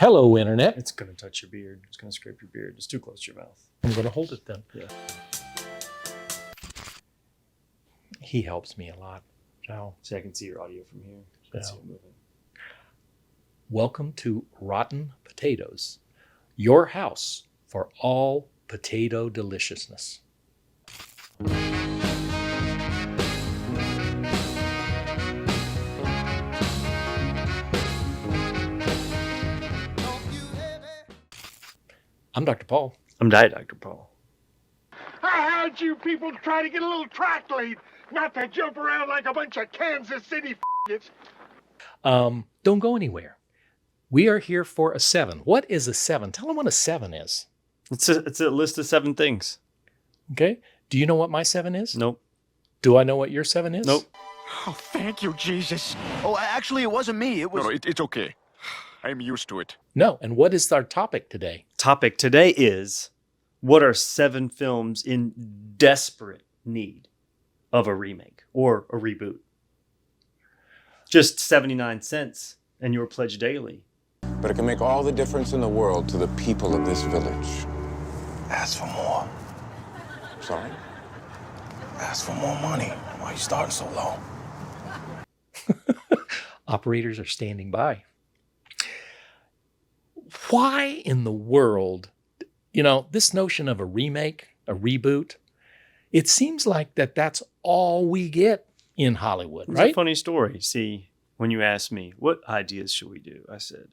Hello, Internet. It's going to touch your beard. It's going to scrape your beard. It's too close to your mouth. I'm going to hold it then. Yeah. He helps me a lot. So, See, I can see your audio from here. I can see it moving. welcome to Rotten Potatoes, your house for all potato deliciousness. I'm Dr. Paul. I'm Diet Dr. Paul. I heard you people try to get a little track lead, not to jump around like a bunch of Kansas City f***its. Don't go anywhere. We are here for a 7. What is a 7? Tell them what a 7 is. It's a list of 7 things. Okay? Do you know what my 7 is? Nope. Do I know what your 7 is? Nope. Oh, thank you, Jesus. Oh, actually, it wasn't me. It was. No, it's okay. I'm used to it. No. And what is our topic today? Topic today is, what are 7 films in desperate need of a remake or a reboot? Just 79 cents and your pledge daily. But it can make all the difference in the world to the people of this village. Ask for more. Sorry? Ask for more money. Why are you starting so low? Operators are standing by. Why in the world, this notion of a remake, a reboot, it seems like that's all we get in Hollywood, It's right? a funny story. See, when you asked me, what ideas should we do? I said,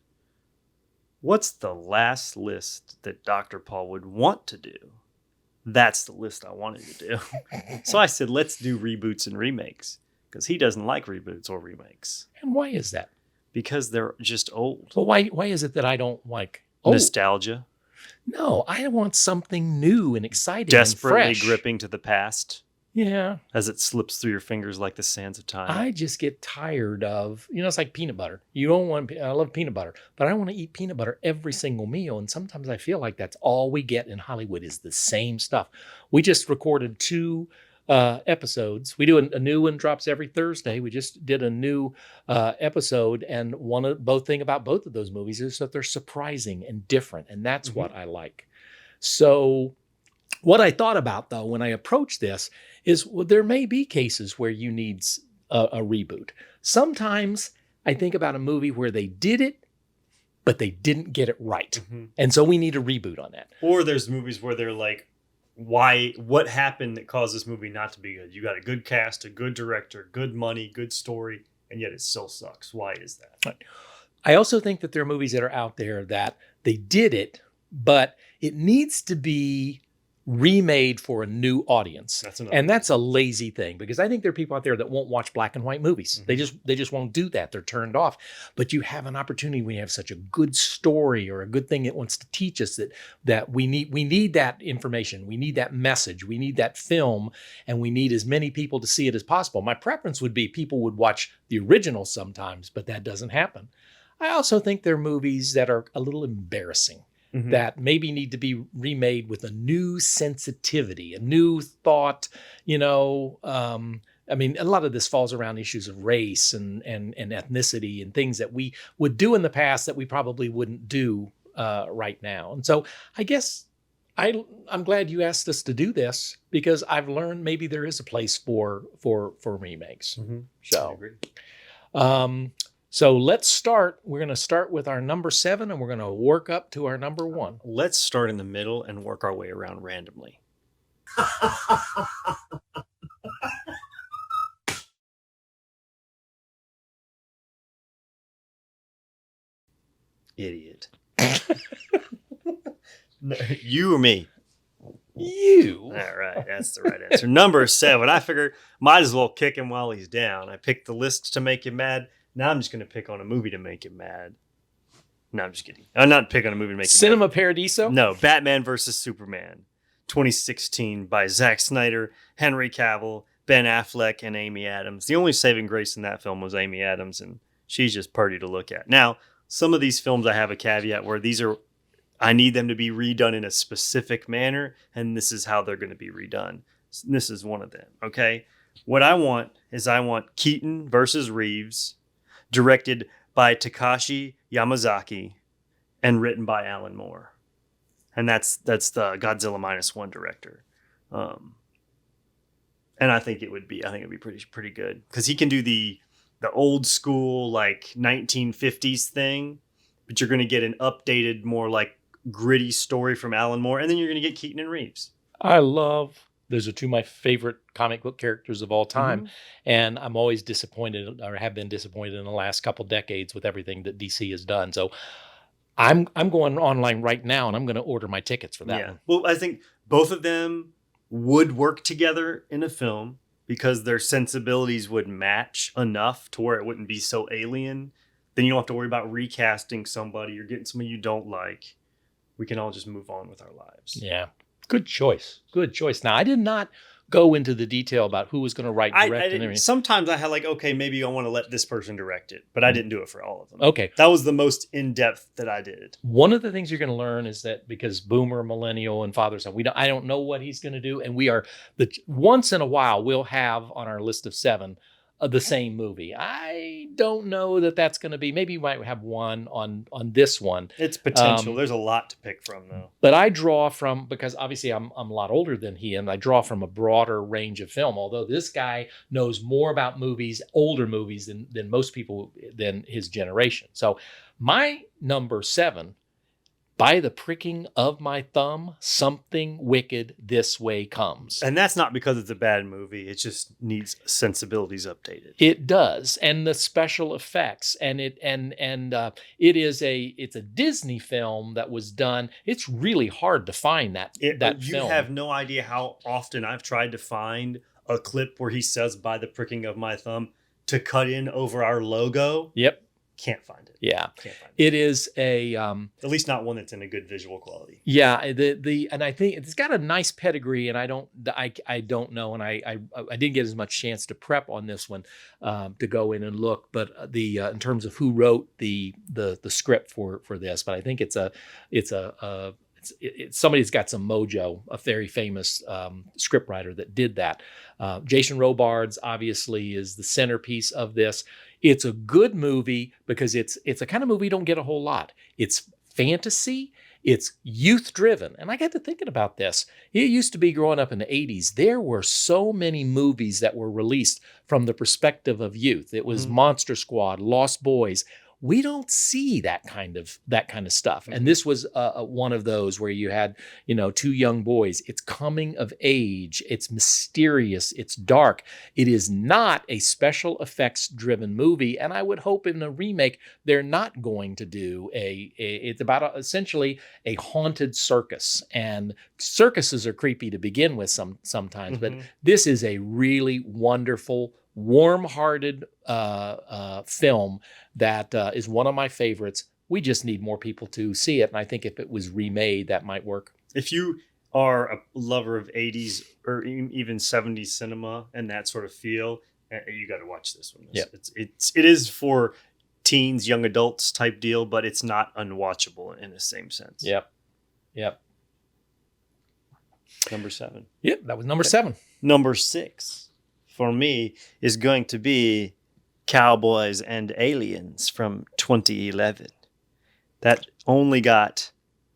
what's the last list that Dr. Paul would want to do? That's the list I wanted to do. So I said, let's do reboots and remakes, because he doesn't like reboots or remakes And why is that? because they're just old. Well, why is it that I don't like Nostalgia, No, I want something new and exciting desperately and fresh. gripping to the past Yeah. as it slips through your fingers like the sands of time. I just get tired of, it's like peanut butter. I love peanut butter, but I don't want to eat peanut butter every single meal. And sometimes I feel like that's all we get in Hollywood is the same stuff. We just recorded 2 episodes. We do a new one, drops every Thursday. We just did a new episode, and both thing about both of those movies is that they're surprising and different, and that's what I like. So what I thought about, though, when I approached this is, there may be cases where you need a reboot. Sometimes I think about a movie where they did it, but they didn't get it right. And so we need a reboot on that. Or there's movies where they're like, what happened that caused this movie not to be good? You got a good cast, a good director, good money, good story, and yet it still sucks. Why is that? Right. I also think that there are movies that are out there that they did it, but it needs to be remade for a new audience. And that's a lazy thing, because I think there are people out there that won't watch black and white movies. They just won't do that. They're turned off. But you have an opportunity when you have such a good story or a good thing that wants to teach us that we need that information. We need that message. We need that film, and we need as many people to see it as possible. My preference would be people would watch the original sometimes, but that doesn't happen. I also think there are movies that are a little embarrassing, that maybe need to be remade with a new sensitivity, a new thought. A lot of this falls around issues of race and ethnicity and things that we would do in the past that we probably wouldn't do right now. And so I guess I'm glad you asked us to do this, because I've learned maybe there is a place for remakes. So, I agree. So let's start. We're going to start with our number 7, and we're going to work up to our number 1. Let's start in the middle and work our way around randomly. Idiot. No, you or me? You. All right, that's the right answer. Number 7. I figured might as well kick him while he's down. I picked the list to make you mad. Now I'm just going to pick on a movie to make you mad. No, I'm just kidding. I'm not picking on a movie to make you Cinema mad. Paradiso? No, Batman vs. Superman, 2016, by Zack Snyder, Henry Cavill, Ben Affleck, and Amy Adams. The only saving grace in that film was Amy Adams, and she's just pretty to look at. Now, some of these films I have a caveat where I need them to be redone in a specific manner, and this is how they're going to be redone. This is one of them, okay? What I want Keaton versus Reeves, directed by Takashi Yamazaki, and written by Alan Moore. And that's the Godzilla -1 director. And I think it'd be pretty good because he can do the old school like 1950s thing, but you're going to get an updated, more like gritty story from Alan Moore, and then you're going to get Keaton and Reeves. Those are two of my favorite comic book characters of all time. Mhm. And I'm always disappointed, or have been disappointed in the last couple decades with everything that DC has done. So I'm going online right now and I'm going to order my tickets for that one. Well, I think both of them would work together in a film because their sensibilities would match enough to where it wouldn't be so alien. Then you don't have to worry about recasting somebody or getting somebody you don't like. We can all just move on with our lives. Yeah. Good choice. Good choice. Now, I did not go into the detail about who was going to write, direct, and everything. Sometimes I had like, okay, maybe I want to let this person direct it, but I didn't do it for all of them. Okay. That was the most in-depth that I did. One of the things you're going to learn is that because Boomer, Millennial, and Father Son, I don't know what he's going to do, and once in a while we'll have on our list of 7 the same movie. I don't know that that's going to be. Maybe you might have one on this one. It's potential. There's a lot to pick from, though. But I draw from, because obviously I'm a lot older than he, and I draw from a broader range of film. Although this guy knows more about movies, older movies, than most people than his generation. So my number 7. By the pricking of my thumb, something wicked this way comes. And that's not because it's a bad movie. It just needs sensibilities updated. It does, and the special effects, and it's a Disney film that was done. It's really hard to find that film. You have no idea how often I've tried to find a clip where he says "by the pricking of my thumb" to cut in over our logo. Yep. Can't find it. Yeah, can't find it. It is a at least not one that's in a good visual quality. Yeah, and I think it's got a nice pedigree, and I don't know, and I didn't get as much chance to prep on this one to go in and look, but in terms of who wrote the script for this, but I think it's somebody's got some mojo, a very famous scriptwriter that did that. Jason Robards obviously is the centerpiece of this. It's a good movie because it's a kind of movie you don't get a whole lot. It's fantasy. It's youth driven. And I got to thinking about this. It used to be growing up in the 80s. There were so many movies that were released from the perspective of youth. It was Monster Squad, Lost Boys. We don't see that kind of stuff. And this was one of those where you had, 2 young boys. It's coming of age. It's mysterious. It's dark. It is not a special effects driven movie. And I would hope in a remake, they're not going to do it's about essentially a haunted circus. And circuses are creepy to begin with sometimes, but this is a really wonderful, warm-hearted film that is one of my favorites. We just need more people to see it, and I think if it was remade, that might work. If you are a lover of 80s or even 70s cinema and that sort of feel, you got to watch this one. It is for teens, young adults type deal, but it's not unwatchable in the same sense. Yep. Number 7. Yep, that was number 7. Number 6. For me, is going to be Cowboys and Aliens from 2011. That only got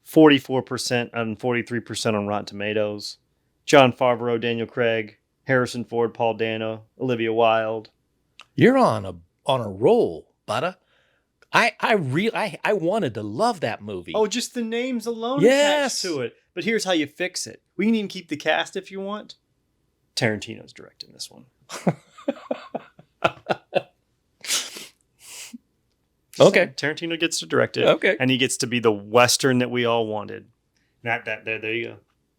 44% and 43% on Rotten Tomatoes. Jon Favreau, Daniel Craig, Harrison Ford, Paul Dano, Olivia Wilde. You're on a roll, Butta. I wanted to love that movie. Oh, just the names alone attached to it. But here's how you fix it. We can even keep the cast if you want. Tarantino's directing this one. Okay. Tarantino gets to direct it. Okay. And he gets to be the Western that we all wanted. There you go.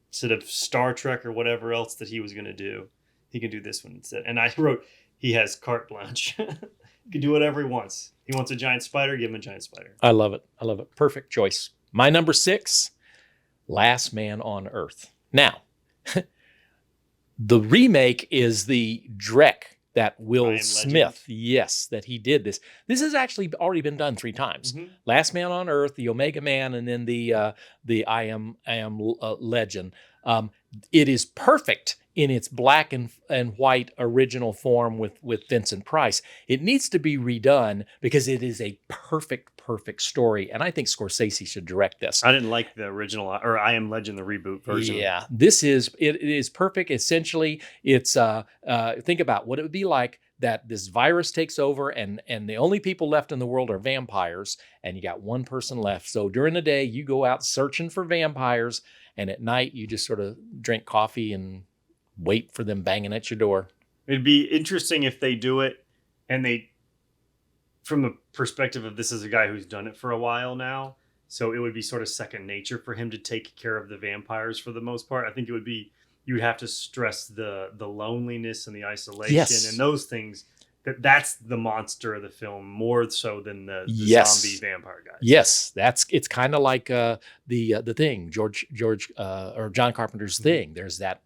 Instead of Star Trek or whatever else that he was going to do, he can do this one instead. And I wrote, he has carte blanche. He can do whatever he wants. He wants a giant spider, give him a giant spider. I love it. Perfect choice. My number 6, Last Man on Earth. Now, the remake is the Drek that Will Smith, yes, that he did this. This has actually already been done 3 times. Last Man on Earth, the Omega Man, and then the I Am Legend. it is perfect in its black and white original form with Vincent Price. It needs to be redone because it is a perfect story. And I think Scorsese should direct this. I didn't like the original or I Am Legend, the reboot version. Yeah, it is perfect. Essentially, it's think about what it would be like that this virus takes over and the only people left in the world are vampires, and you got one person left. So during the day, you go out searching for vampires, and at night you just sort of drink coffee and wait for them banging at your door. It'd be interesting if they do it and they, from the perspective of this is a guy who's done it for a while now, so it would be sort of second nature for him to take care of the vampires for the most part. I think it would be, you would have to stress the loneliness and the isolation and those things. That's the monster of the film more so than the zombie vampire guys. Yes, it's kind of like the Thing, George or John Carpenter's Thing. There's that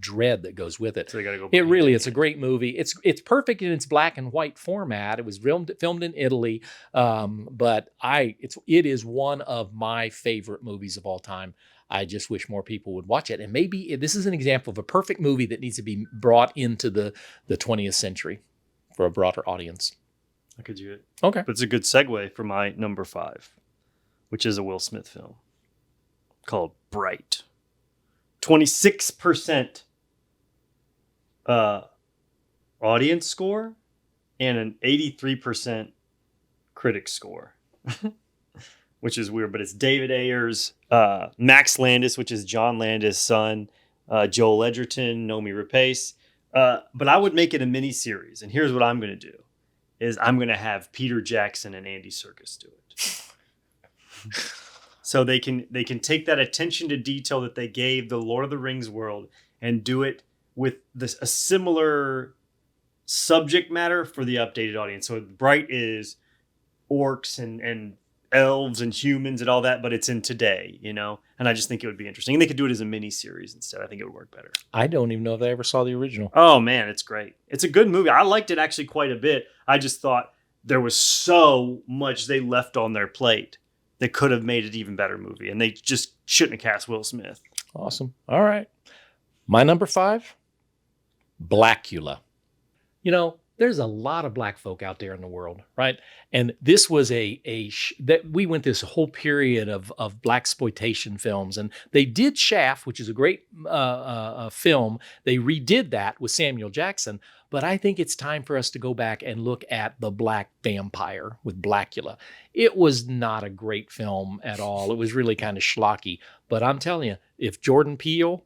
dread that goes with it. So they gotta go. It's a great movie. It's perfect in its black and white format. It was filmed in Italy, but it is one of my favorite movies of all time. I just wish more people would watch it. And maybe this is an example of a perfect movie that needs to be brought into the 20th century for a broader audience. I could do it. Okay. But it's a good segue for my number 5, which is a Will Smith film called Bright. 26% audience score and an 83% critic score. Which is weird, but it's David Ayers, Max Landis, which is John Landis' son, Joel Edgerton, Nomi Rapace. But I would make it a mini series, and here's what I'm going to do: is I'm going to have Peter Jackson and Andy Serkis do it, so they can take that attention to detail that they gave the Lord of the Rings world and do it with a similar subject matter for the updated audience. So Bright is orcs and elves and humans and all that, but it's in today, and I just think it would be interesting, and they could do it as a mini series instead. I think it would work better. I don't even know if I ever saw the original. Oh man, it's great. It's a good movie. I liked it actually quite a bit. I just thought there was so much they left on their plate that could have made it even better movie, and they just shouldn't have cast Will Smith. Awesome. All right, my number 5, Blackula. There's a lot of black folk out there in the world, right? And this was that we went this whole period of blaxploitation films, and they did Shaft, which is a great film. They redid that with Samuel Jackson, but I think it's time for us to go back and look at The Black Vampire with Blackula. It was not a great film at all. It was really kind of schlocky, but I'm telling you, if Jordan Peele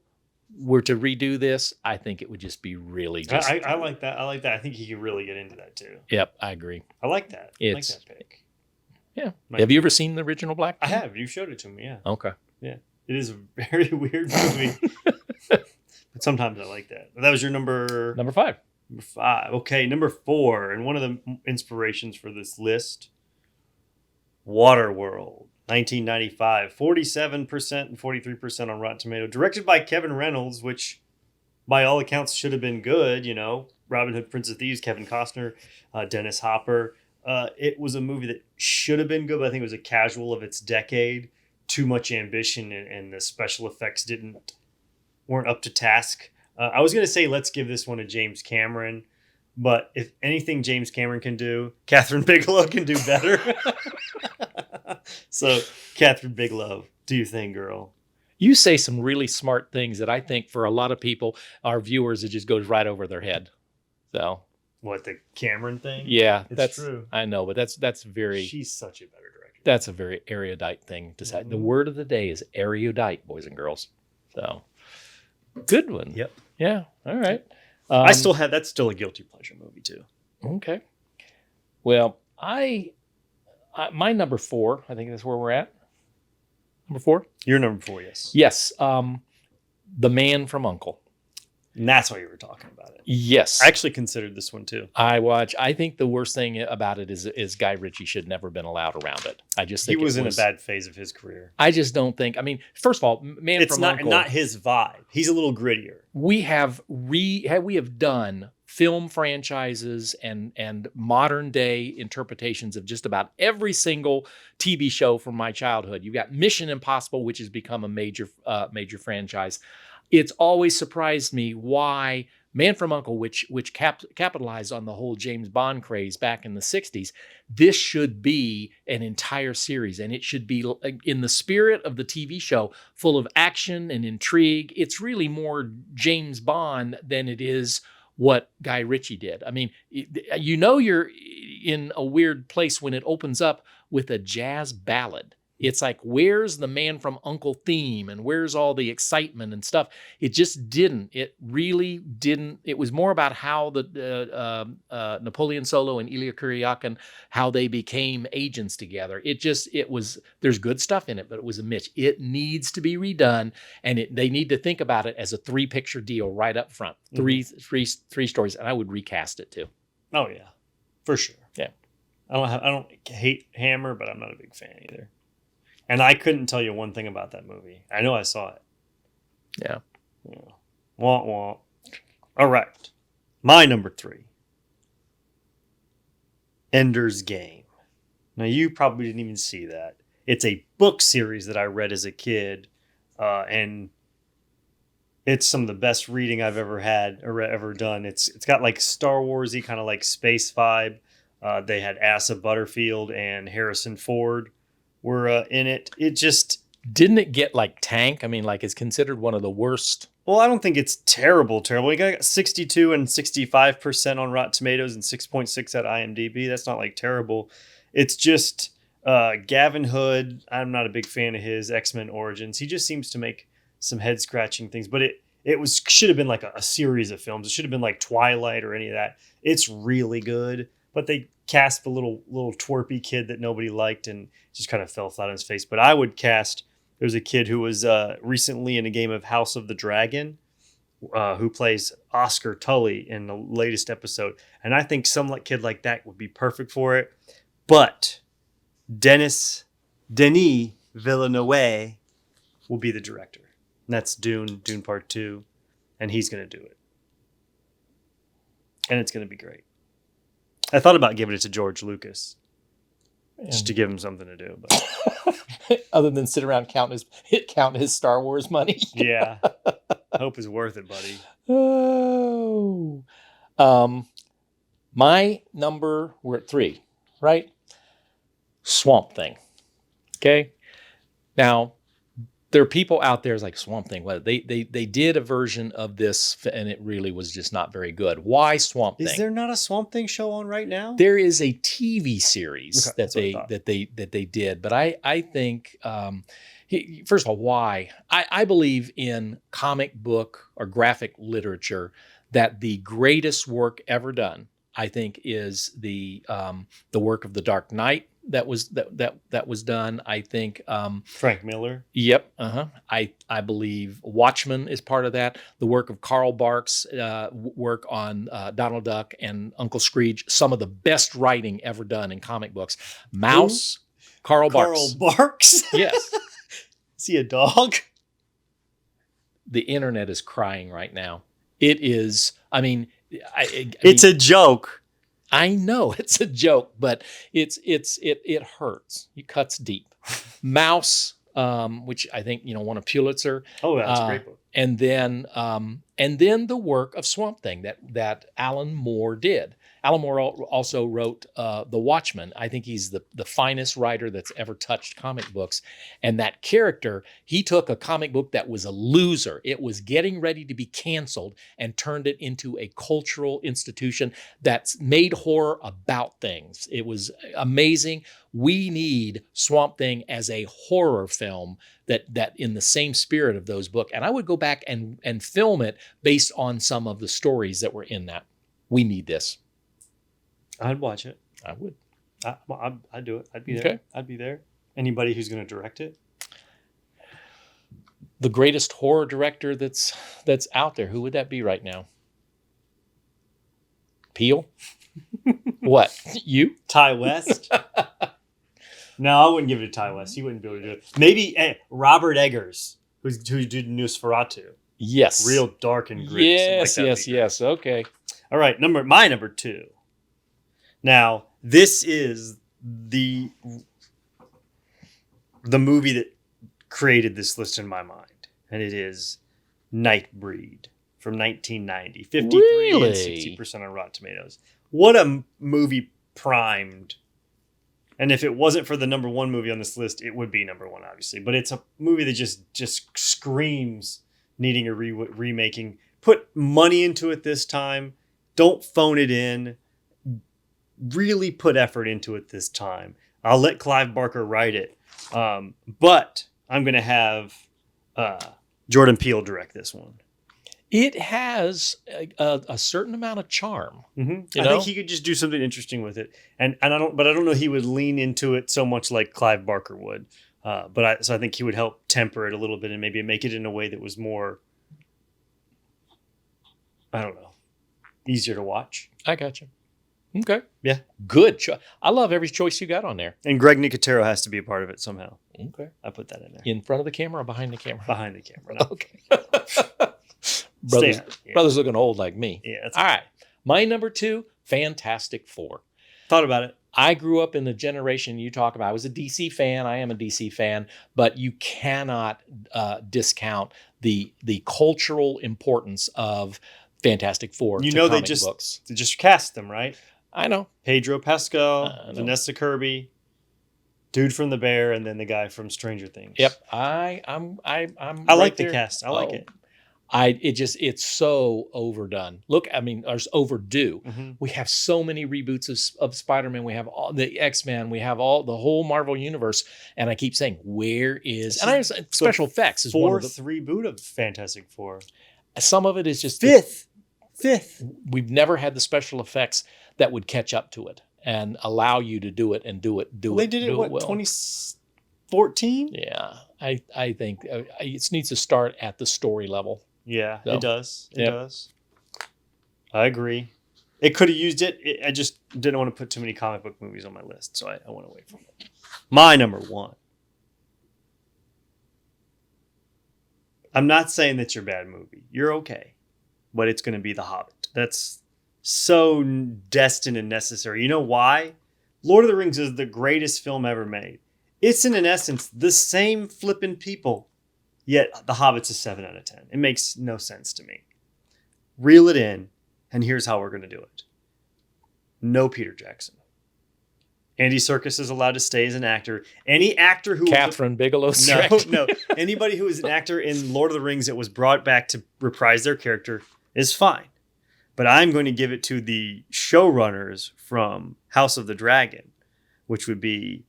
were to redo this, I think it would just be really just... I like that. I think he could really get into that too. Yep, I agree. I like that. I like that pick. Yeah. Have you ever seen the original Black? I have. You showed it to me, yeah. Okay. Yeah. It is a very weird movie. But sometimes I like that. That was your number... Number 5. Number 5. Okay, number 4. And one of the inspirations for this list, Waterworld. 1995, 47% and 43% on Rotten Tomato. Directed by Kevin Reynolds, which by all accounts should have been good. Robin Hood, Prince of Thieves, Kevin Costner, Dennis Hopper. It was a movie that should have been good, but I think it was a casual of its decade. Too much ambition, and the special effects weren't up to task. I was going to say let's give this one to James Cameron, but if anything James Cameron can do, Catherine Bigelow can do better. So, Catherine Bigelow, do your thing, girl. You say some really smart things that I think for a lot of people, our viewers, it just goes right over their head. So, what, the Cameron thing? Yeah, that's true. I know, but that's very. She's such a better director. That's a very erudite thing to say. Mm-hmm. The word of the day is erudite, boys and girls. So, good one. Yep. Yeah. All right. That's still a guilty pleasure movie too. Okay. Well, my number 4, I think that's where we're at. Number 4? You're number 4, yes. Yes. The Man from U.N.C.L.E. And that's why you were talking about it. Yes. I actually considered this one too. I think the worst thing about it is Guy Ritchie should never been allowed around it. I just think he was in a bad phase of his career. I just don't think. I mean, first of all, Man from U.N.C.L.E. It's not his vibe. He's a little grittier. We have done film franchises and modern day interpretations of just about every single TV show from my childhood. You've got Mission Impossible, which has become a major franchise. it's always surprised me why Man from Uncle, which capitalized on the whole James Bond craze back in the 60s, this should be an entire series, and it should be in the spirit of the TV show, full of action and intrigue. It's really more James Bond than it is what Guy Ritchie did. I mean, you're in a weird place when it opens up with a jazz ballad. It's like, where's the Man from Uncle theme and where's all the excitement and stuff? It just didn't. It really didn't. It was more about how the Napoleon Solo and Ilya Kuryakin, how they became agents together. There's good stuff in it, but it was a mitch. It needs to be redone, and they need to think about it as a 3-picture deal right up front. Three stories, and I would recast it too. Oh yeah, for sure. Yeah. I don't hate Hammer, but I'm not a big fan either. And I couldn't tell you one thing about that movie. I know I saw it. Yeah. Wah, wah. All right. My number 3. Ender's Game. Now, you probably didn't even see that. It's a book series that I read as a kid. And it's some of the best reading I've ever had or ever done. It's got like Star Wars-y, kind of like space vibe. They had Asa Butterfield and Harrison Ford were in it. It just didn't it get like Tank? I mean, like it's considered one of the worst. Well, I don't think it's terrible. It got 62 and 65% on Rotten Tomatoes and 6.6 at IMDb. That's not like terrible. It's just Gavin Hood. I'm not a big fan of his X-Men Origins. He just seems to make some head scratching things, but it should have been like a series of films. It should have been like Twilight or any of that. It's really good, but they cast the little twerpy kid that nobody liked and just kind of fell flat on his face. But I would cast, there's a kid who was recently in a game of House of the Dragon who plays Oscar Tully in the latest episode. And I think some kid like that would be perfect for it. But Denis Villeneuve will be the director. And that's Dune Part 2. And he's going to do it. And it's going to be great. I thought about giving it to George Lucas just to give him something to do. But other than sit around count his Star Wars money. Yeah. Hope is worth it, buddy. Oh. My number, we're at 3, right? Swamp Thing. Okay. Now, there are people out there like Swamp Thing. Well, they did a version of this, and it really was just not very good. Why Swamp Thing? Is there not a Swamp Thing show on right now? There is a TV series Okay, that they did, but I think first of all, why I believe in comic book or graphic literature that the greatest work ever done, I think, is the work of the Dark Knight. That was done. I think Frank Miller. Yep. I believe Watchmen is part of that. The work of Carl Barks' work on Donald Duck and Uncle Scrooge. Some of the best writing ever done in comic books. Mouse. Carl Barks. Carl Barks. Yes. Is he a dog? The internet is crying right now. It is. I mean, it's a joke. I know it's a joke, but it hurts. It cuts deep. Mouse, which I think won a Pulitzer. Oh, that's a great book. And then the work of Swamp Thing that Alan Moore did. Alan Moore also wrote The Watchmen. I think he's the finest writer that's ever touched comic books. And that character, he took a comic book that was a loser. It was getting ready to be canceled and turned it into a cultural institution that's made horror about things. It was amazing. We need Swamp Thing as a horror film that in the same spirit of those books. And I would go back and film it based on some of the stories that were in that. We need this. I'd watch it. I would. I'd do it. I'd be there. Okay. I'd be there. Anybody who's going to direct it? The greatest horror director that's out there. Who would that be right now? Peele? What? You? Ty West? No, I wouldn't give it to Ty West. He wouldn't be able to do it. Maybe Robert Eggers, who did Nosferatu. Yes. Real dark and gritty. Yes. Okay. All right, my number 2. Now, this is the movie that created this list in my mind, and it is Nightbreed from 1990. 53 Really? and 60% on Rotten Tomatoes. What a movie primed. And if it wasn't for the number one movie on this list, it would be number one, obviously. But it's a movie that just screams needing a remaking. Put money into it this time. Don't phone it in. Really put effort into it this time. I'll let Clive Barker write it. But I'm going to have Jordan Peele direct this one. It has a certain amount of charm. Mm-hmm. I think he could just do something interesting with it, and I don't know he would lean into it so much like Clive Barker would. So I think he would help temper it a little bit and maybe make it in a way that was more, I don't know, easier to watch. I got you. Okay. Yeah. Good. I love every choice you got on there. And Greg Nicotero has to be a part of it somehow. Okay. I put that in there. In front of the camera or behind the camera? Behind the camera. No. Okay. Brothers looking old like me. Yeah. All right. My number 2, Fantastic Four. Thought about it. I grew up in the generation you talk about. I was a DC fan. I am a DC fan, but you cannot discount the cultural importance of Fantastic Four. You to know, they books. just cast them, right? I know. Pedro Pascal, Vanessa Kirby, dude from The Bear, and then the guy from Stranger Things. Yep. I'm I right like there. the cast. I like it. It's so overdone. Look, I mean, it's overdue. Mm-hmm. We have so many reboots of Spider-Man. We have all the X-Men. We have all the whole Marvel universe. And I keep saying, where is? And special effects is one of the fourth reboot of Fantastic Four. Some of it is just Fifth. We've never had the special effects that would catch up to it and allow you to do it and do it. They did it what, 2014? Yeah, I think it needs to start at the story level. Yeah, So, it does. It does. I agree. It could have used it. I just didn't want to put too many comic book movies on my list, so I went away from it. My number 1. I'm not saying that's your bad movie. You're okay. But it's going to be The Hobbit. That's so destined and necessary. You know why? Lord of the Rings is the greatest film ever made. It's in essence the same flippin' people. Yet The Hobbit's a 7 out of 10. It makes no sense to me. Reel it in, and here's how we're going to do it. No Peter Jackson. Andy Serkis is allowed to stay as an actor. Any actor who... Catherine Bigelow. No. Anybody who is an actor in Lord of the Rings that was brought back to reprise their character is fine. But I'm going to give it to the showrunners from House of the Dragon, which would be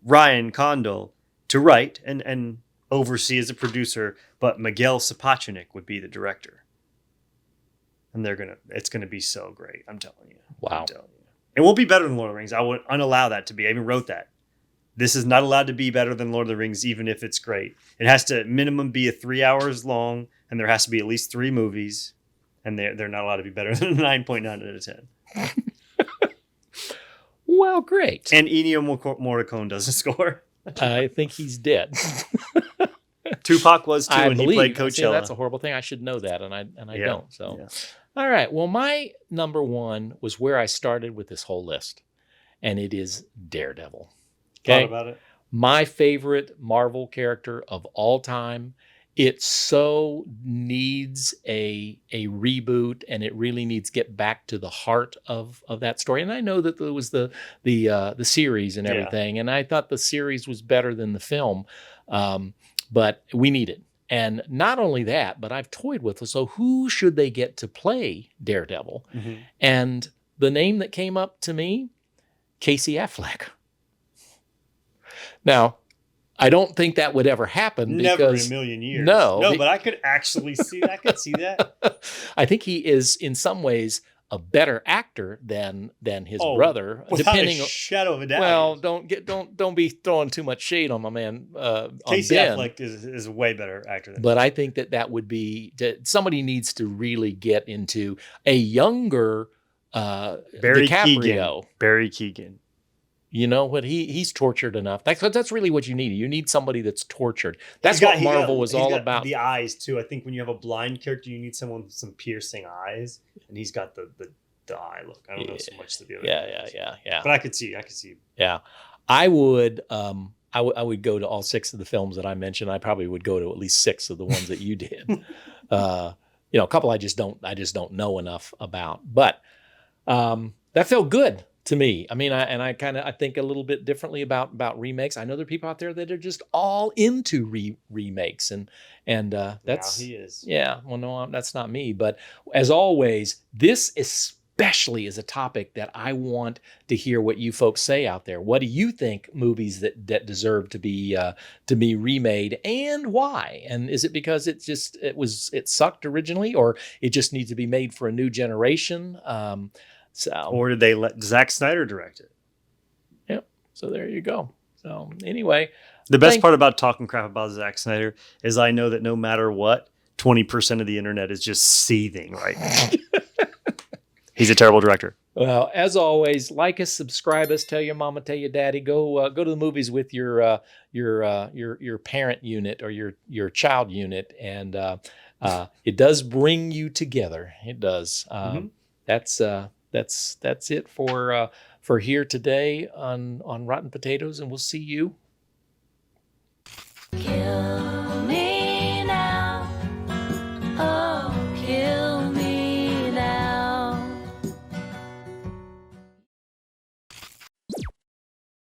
Ryan Condal, to write and oversee as a producer, but Miguel Sapochnik would be the director. And it's gonna be so great. I'm telling you. Wow. It won't be better than Lord of the Rings. I would unallow that to be. I even wrote that. This is not allowed to be better than Lord of the Rings, even if it's great. It has to minimum be 3 hours long, and there has to be at least 3 movies, and they're not allowed to be better than 9.9 out of 10. Well, great. And Ennio Morricone doesn't score. I think he's dead. Tupac was too, and he played Coachella. See, that's a horrible thing. I should know that, and I don't. So, yeah. All right. Well, my number 1 was where I started with this whole list, and it is Daredevil. Okay, Thought about it. My favorite Marvel character of all time. It so needs a reboot, and it really needs to get back to the heart of that story. And I know that there was the series and everything, and I thought the series was better than the film, but we need it. And not only that, but I've toyed with it. So who should they get to play Daredevil? Mm-hmm. And the name that came up to me, Casey Affleck. Now, I don't think that would ever happen. Never in a million years. No, but I could actually see that. I could see that. I think he is, in some ways, a better actor than his brother. Without a shadow of a doubt. Well, don't be throwing too much shade on my man. Casey Affleck is a way better actor than. But I think that would be somebody needs to really get into a younger DiCaprio. Barry Keoghan. You know what? He's tortured enough. That's really what you need. You need somebody that's tortured. That's what Marvel was all about. The eyes too. I think when you have a blind character, you need someone with some piercing eyes, and he's got the eye look. I don't know so much to the other. Yeah. But I could see. Yeah, I would. I would go to all 6 of the films that I mentioned. I probably would go to at least 6 of the ones that you did. a couple I just don't know enough about. But that felt good to me. I mean, I think a little bit differently about remakes. I know there are people out there that are just all into remakes, and that's he is. yeah. Well, no, that's not me. But as always, this especially is a topic that I want to hear what you folks say out there. What do you think movies that deserve to be remade, and why? And is it because it sucked originally, or it just needs to be made for a new generation? Or did they let Zack Snyder direct it? Yep. So there you go. So anyway, the best part about talking crap about Zack Snyder is I know that no matter what, 20% of the internet is just seething right now. He's a terrible director. Well, as always, like us, subscribe us, tell your mama, tell your daddy, go to the movies with your parent unit or your child unit, and it does bring you together. It does. That's it for here today on Rotten Potatoes, and we'll see you